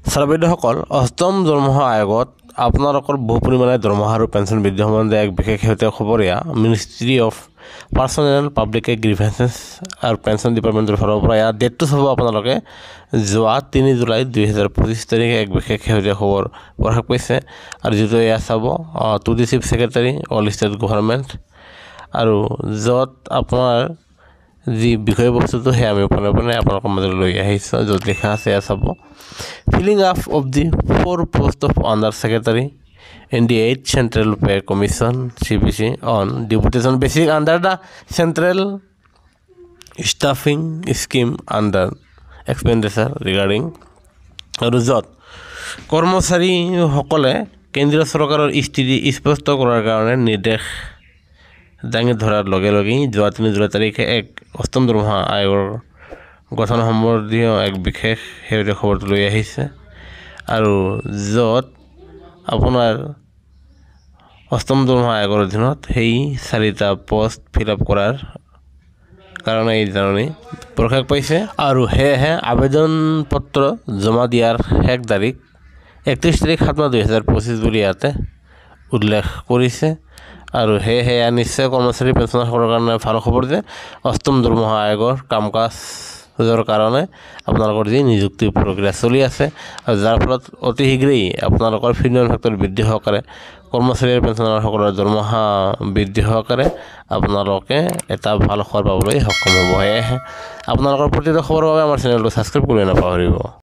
ছাত্ৰসকল অষ্টম দৰমহা আয়োগত আপোনালোকৰ বহু পৰিমাণে দৰমহা আৰু পেঞ্চন বৃদ্ধি সম্বন্ধে এক বিশেষ শেহতীয়া খবৰীয়া মিনিষ্ট্ৰী অফ পাৰ্চনেল পাব্লিক গ্ৰিভেন্সেছ আৰু পেঞ্চন ডিপাৰ্টমেণ্টৰ ফালৰ পৰা ইয়াৰ ডেটটো চাব আপোনালোকে যোৱা 3 জুলাই 2025 তাৰিখে এক বিশেষ শেহতীয়া খবৰ প্ৰকাশ পাইছে আৰু যিটো এয়া চাব to the chief secretary all state government আৰু য'ত আপোনাৰ যি বিষয়বস্তুটো সেয়া আমি পোনে আপোনালোকৰ মাজলৈ লৈ আহিছোঁ য'ত লিখা আছে এয়া চাব filling up of the 4 posts of under secretary in the 8th Central Pay Commission CPC on deputation basis under the Central Staffing Scheme under expenditure regarding য'ত কৰ্মচাৰীসকলে কেন্দ্ৰীয় চৰকাৰৰ স্থিতি স্পষ্ট কৰাৰ কাৰণে নিৰ্দেশ দাঙি ধৰাৰ লগে লগেই যোৱা 3 জুলাই তাৰিখে এক অষ্টম দৰমহা আয়োগৰ গঠন সম্বন্ধীয় এক বিশেষ শেহতীয়া খবৰটো লৈ আহিছে আৰু য'ত আপোনাৰ অষ্টম দৰমহা আয়োগৰ অধীনত সেই 4টা পোষ্ট ফিল আপ কৰাৰ কাৰণে এই জাননী প্ৰকাশ পাইছে আৰু সেয়েহে আবেদন পত্ৰ জমা দিয়াৰ শেষ তাৰিখ 31 তাৰিখ 7 মাহ 2025 বুলি ইয়াতে উল্লেখ কৰিছে আৰু সেয়েহে নিশ্চয় কৰ্মচাৰী পেঞ্চনাৰসকলৰ কাৰণে ভাল খবৰ যে অষ্টম দৰমহা আয়োগৰ কাম কাজৰ কাৰণে আপোনালোকৰ যি নিযুক্তি প্ৰক্ৰিয়া চলি আছে আৰু যাৰ ফলত অতি শীঘ্ৰেই আপোনালোকৰ ফিনান্স ফেক্টৰ বৃদ্ধি সহকাৰে কৰ্মচাৰী আৰু পেঞ্চনাৰসকলৰ দৰমহা বৃদ্ধি সহকাৰে আপোনালোকে এটা ভাল খবৰ পাবলৈ সক্ষম হ'ব সেয়েহে আপোনালোকৰ প্ৰতিটো খবৰৰ বাবে আমাৰ চেনেলটো ছাবস্ক্ৰাইব কৰি নাপাহৰিব